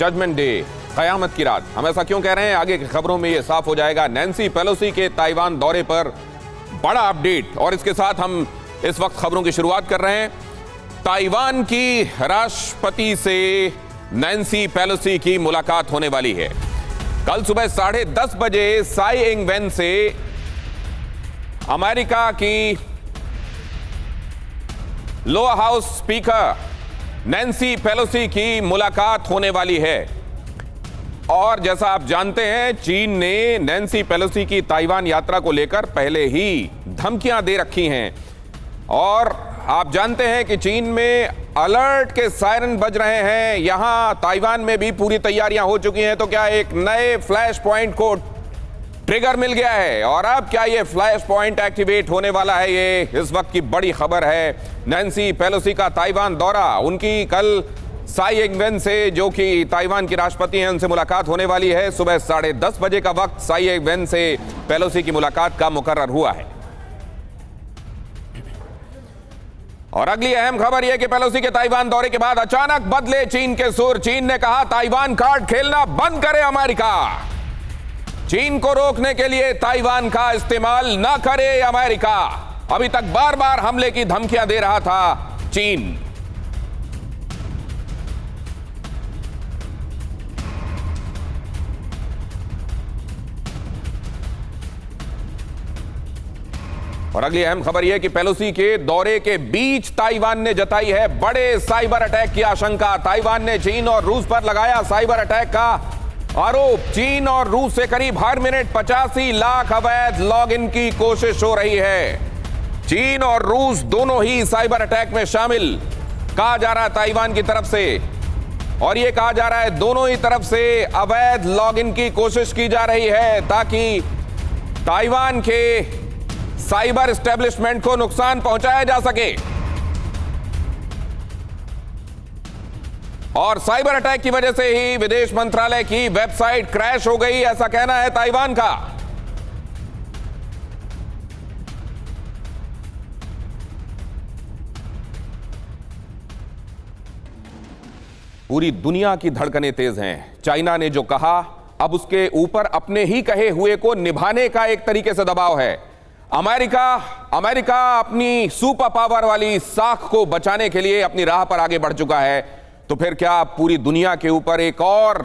Judgement day, कयामत की रात। हम ऐसा क्यों कह रहे हैं, आगे की खबरों में यह साफ हो जाएगा। नैन्सी पेलोसी के ताइवान दौरे पर बड़ा अपडेट, और इसके साथ हम इस वक्त खबरों की शुरुआत कर रहे हैं। ताइवान की राष्ट्रपति से नैन्सी पेलोसी की मुलाकात होने वाली है। कल सुबह 10:30 बजे साई इंग वेन से अमेरिका की lower house speaker Nancy Pelosi की मुलाकात होने वाली है। और जैसा आप जानते हैं, चीन ने नैन्सी पेलोसी की ताइवान यात्रा को लेकर पहले ही धमकियां दे रखी हैं, और आप जानते हैं कि चीन में अलर्ट के सायरन बज रहे हैं। यहां ताइवान में भी पूरी तैयारियां हो चुकी हैं। तो क्या एक नए फ्लैश पॉइंट को ट्रिगर मिल गया है, और अब क्या ये फ्लैश पॉइंट एक्टिवेट होने वाला है? ये इस वक्त की बड़ी खबर है। नैन्सी पेलोसी का ताइवान दौरा, उनकी कल साई इंग वेन से, जो कि ताइवान की राष्ट्रपति हैं, उनसे मुलाकात होने वाली है। सुबह 10:30 बजे का वक्त साई इंग वेन से पेलोसी की मुलाकात का मुकर्रर हुआ है। और अगली अहम खबर यह कि पेलोसी के ताइवान दौरे के बाद अचानक बदले चीन के सुर। चीन ने कहा ताइवान कार्ड खेलना बंद करे अमेरिका। चीन को रोकने के लिए ताइवान का इस्तेमाल न करे अमेरिका। अभी तक बार बार हमले की धमकियां दे रहा था चीन। और अगली अहम खबर यह कि पेलोसी के दौरे के बीच ताइवान ने जताई है बड़े साइबर अटैक की आशंका। ताइवान ने चीन और रूस पर लगाया साइबर अटैक का आरोप। चीन और रूस से करीब हर मिनट 85 लाख अवैध लॉगिन की कोशिश हो रही है। चीन और रूस दोनों ही साइबर अटैक में शामिल कहा जा रहा है ताइवान की तरफ से, और यह कहा जा रहा है दोनों ही तरफ से अवैध लॉगिन की कोशिश की जा रही है, ताकि ताइवान के साइबर एस्टेब्लिशमेंट को नुकसान पहुंचाया जा सके। और साइबर अटैक की वजह से ही विदेश मंत्रालय की वेबसाइट क्रैश हो गई, ऐसा कहना है ताइवान का। पूरी दुनिया की धड़कनें तेज हैं। चाइना ने जो कहा, अब उसके ऊपर अपने ही कहे हुए को निभाने का एक तरीके से दबाव है। अमेरिका अपनी सुपर पावर वाली साख को बचाने के लिए अपनी राह पर आगे बढ़ चुका है। तो फिर क्या पूरी दुनिया के ऊपर एक और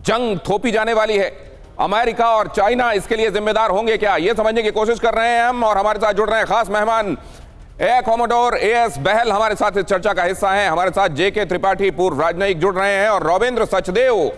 जंग थोपी जाने वाली है? अमेरिका और चाइना इसके लिए जिम्मेदार होंगे क्या? यह समझने की कोशिश कर रहे हैं हम, और हमारे साथ जुड़ रहे हैं खास मेहमान एयर कॉमोडोर एएस बहल हमारे साथ इस चर्चा का हिस्सा हैं। हमारे साथ जेके त्रिपाठी पूर्व राजनयिक जुड़ रहे हैं, और रविंद्र सचदेव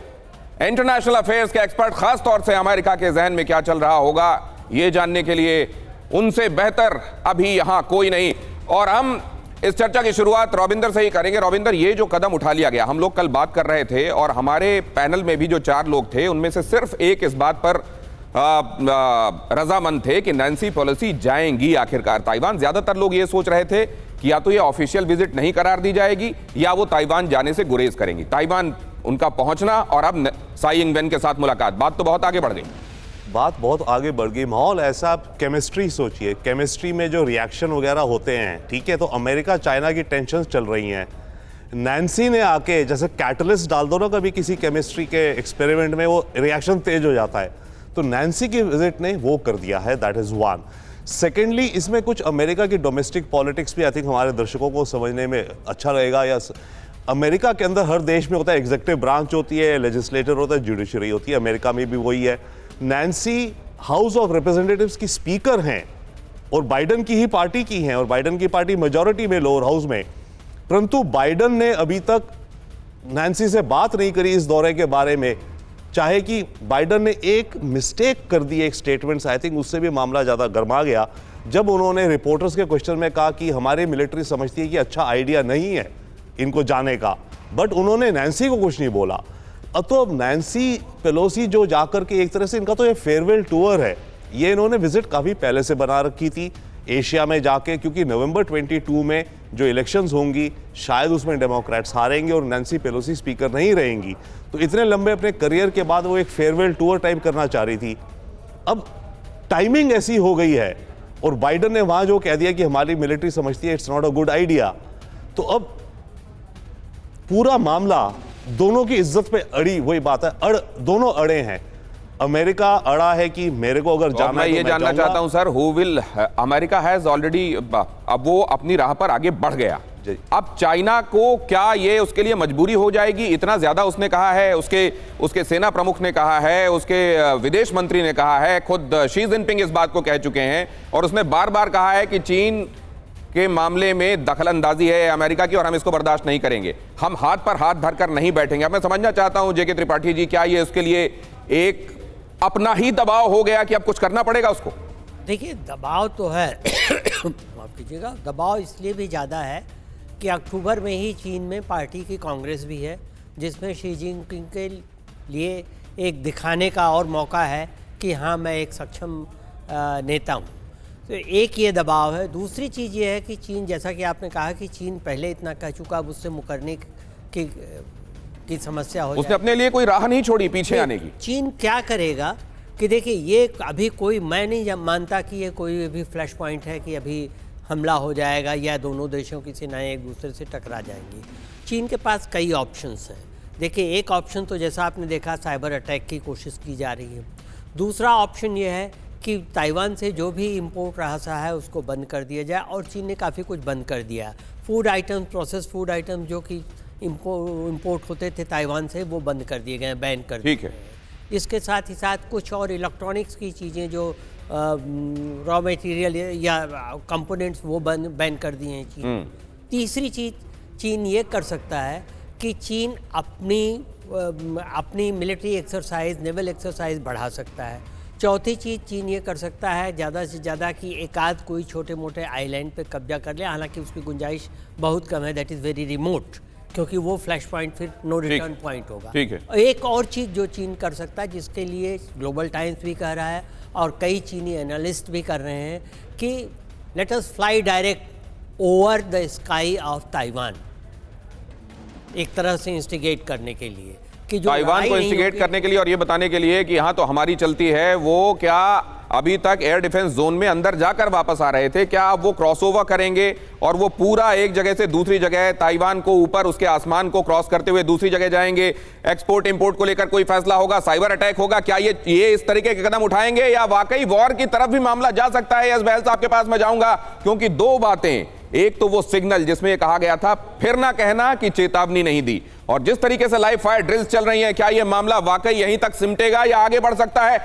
इंटरनेशनल अफेयर्स के एक्सपर्ट, खास तौर से अमेरिका के जहन में क्या चल रहा होगा यह जानने के लिए उनसे बेहतर अभी यहां कोई नहीं। और हम इस चर्चा की शुरुआत रविंदर से ही करेंगे। रविंदर, ये जो कदम उठा लिया गया, हम लोग कल बात कर रहे थे, और हमारे पैनल में भी जो 4 लोग थे उनमें से सिर्फ एक इस बात पर रजामंद थे कि नैन्सी पेलोसी जाएंगी आखिरकार ताइवान। ज्यादातर लोग ये सोच रहे थे कि या तो ये ऑफिशियल विजिट नहीं करार दी जाएगी, या वो ताइवान जाने से गुरेज करेंगी। ताइवान उनका पहुंचना और अब साई इंग वेन के साथ मुलाकात, बात तो बहुत आगे बढ़ गई। बात बहुत आगे बढ़ गई। माहौल ऐसा, आप केमिस्ट्री सोचिए, केमिस्ट्री में जो रिएक्शन वगैरह होते हैं, ठीक है, तो अमेरिका चाइना की टेंशन चल रही हैं। नैन्सी ने आके जैसे कैटलिस्ट डाल दो ना कभी किसी केमिस्ट्री के एक्सपेरिमेंट में, वो रिएक्शन तेज हो जाता है। तो नैन्सी की विजिट ने वो कर दिया है, दैट इज वन। सेकेंडली, इसमें कुछ अमेरिका की डोमेस्टिक पॉलिटिक्स भी आई थिंक हमारे दर्शकों को समझने में अच्छा रहेगा। या अमेरिका के अंदर हर देश में होता है, एग्जीक्यूटिव ब्रांच होती है, लेजिस्लेटर होता है, जुडिशरी होती है। अमेरिका में भी वही है। नैन्सी हाउस ऑफ रिप्रेजेंटेटिव्स की स्पीकर हैं, और बाइडन की ही पार्टी की हैं, और बाइडन की पार्टी मेजॉरिटी में लोअर हाउस में। परंतु बाइडन ने अभी तक नैन्सी से बात नहीं करी इस दौरे के बारे में, चाहे कि बाइडन ने एक मिस्टेक कर दी एक स्टेटमेंट से, आई थिंक उससे भी मामला ज़्यादा गर्मा गया, जब उन्होंने रिपोर्टर्स के क्वेश्चन में कहा कि हमारी मिलिट्री समझती है कि अच्छा आइडिया नहीं है इनको जाने का, बट उन्होंने नैन्सी को कुछ नहीं बोला। तो अब नैन्सी पेलोसी जो जाकर के, एक तरह से इनका तो ये फेयरवेल टूर है, ये इन्होंने विजिट काफ़ी पहले से बना रखी थी एशिया में जाके, क्योंकि नवंबर 22 में जो इलेक्शंस होंगी शायद उसमें डेमोक्रेट्स हारेंगे और नैन्सी पेलोसी स्पीकर नहीं रहेंगी। तो इतने लंबे अपने करियर के बाद वो एक फेयरवेल टूर टाइप करना चाह रही थी। अब टाइमिंग ऐसी हो गई है, और बाइडन ने वहाँ जो कह दिया कि हमारी मिलिट्री समझती है it's not a good idea, तो अब पूरा मामला दोनों की इज्जत पे अड़ी, वही बात है, दोनों अड़े हैं। अमेरिका अड़ा है कि मेरे को अगर तो जाना मैं है तो ये मैं जानना जाऊंगा। चाहता हूं sir, who will, America has already, अब वो अपनी राह पर आगे बढ़ गया। जी। अब चाइना को क्या ये उसके लिए मजबूरी हो जाएगी? इतना ज्यादा उसने कहा है, उसके सेना प्रमुख ने कहा है, उसके विदेश मंत्री ने कहा है, खुद शी जिनपिंग इस बात को कह चुके हैं, और उसने बार बार कहा है कि चीन के मामले में दखलंदाजी है अमेरिका की और हम इसको बर्दाश्त नहीं करेंगे, हम हाथ पर हाथ धरकर नहीं बैठेंगे। अब मैं समझना चाहता हूं जेके त्रिपाठी जी, क्या ये उसके लिए एक अपना ही दबाव हो गया कि अब कुछ करना पड़ेगा उसको? देखिए, दबाव तो है माफ कीजिएगा, दबाव इसलिए भी ज़्यादा है कि अक्टूबर में ही चीन में पार्टी की कांग्रेस भी है, जिसमें शी जिनपिंग के लिए एक दिखाने का और मौका है कि हाँ, मैं एक सक्षम नेता हूँ। तो एक ये दबाव है। दूसरी चीज़ ये है कि चीन, जैसा कि आपने कहा कि चीन पहले इतना कह चुका, अब उससे मुकरने की समस्या हो उसने जाए। अपने लिए कोई राह नहीं छोड़ी पीछे आने की। चीन क्या करेगा कि देखिए, ये अभी कोई, मैं नहीं मानता कि ये कोई अभी फ्लैश पॉइंट है कि अभी हमला हो जाएगा या दोनों देशों की सेनाएं एक दूसरे से टकरा जाएंगी। चीन के पास कई ऑप्शंस हैं। देखिए, एक ऑप्शन तो जैसा आपने देखा, साइबर अटैक की कोशिश की जा रही है। दूसरा ऑप्शन ये है कि ताइवान से जो भी इंपोर्ट रहा है उसको बंद कर दिया जाए, और चीन ने काफ़ी कुछ बंद कर दिया। Food item, process food item जो कि इंपोर्ट होते थे ताइवान से, वो बंद कर दिए गए, बैन कर दिए। ठीक है। इसके साथ ही साथ कुछ और इलेक्ट्रॉनिक्स की चीज़ें जो रॉ मटेरियल या कंपोनेंट्स, वो बैन कर दिए हैं चीन। तीसरी चीज़ चीन ये कर सकता है कि चीन अपनी मिलिट्री एक्सरसाइज, नेवल एक्सरसाइज बढ़ा सकता है। चौथी चीज़ चीन ये कर सकता है ज़्यादा से ज़्यादा कि एक आध कोई छोटे मोटे आइलैंड पे कब्जा कर ले, हालांकि उसकी गुंजाइश बहुत कम है, दैट इज़ वेरी रिमोट, क्योंकि वो फ्लैश पॉइंट फिर नो रिटर्न पॉइंट होगा। ठीक है। एक और चीज़ जो चीन कर सकता है, जिसके लिए ग्लोबल टाइम्स भी कह रहा है और कई चीनी एनालिस्ट भी कर रहे हैं, कि let us fly direct over the sky of Taiwan, एक तरह से इंस्टिगेट करने के लिए कि जो ताइवान को इंस्टिगेट करने के लिए और ये बताने के लिए कि यहाँ तो हमारी चलती है। वो क्या अभी तक एयर डिफेंस जोन में अंदर जाकर वापस आ रहे थे, क्या अब वो क्रॉसओवर करेंगे और वो पूरा एक जगह से दूसरी जगह, ताइवान को ऊपर उसके आसमान को क्रॉस करते हुए दूसरी जगह जाएंगे? एक्सपोर्ट इंपोर्ट को लेकर कोई फैसला होगा? साइबर अटैक होगा? क्या ये इस तरीके के कदम उठाएंगे, या वाकई वॉर की तरफ भी मामला जा सकता है? यस बहल साहब के पास मैं जाऊंगा, क्योंकि दो बातें, एक तो वो सिग्नल जिसमें ये कहा गया था फिर ना कहना कि चेतावनी नहीं दी, और जिस तरीके से लाइव फायर ड्रिल्स चल रही हैं, क्या ये मामला वाकई यहीं तक सिमटेगा या आगे बढ़ सकता है?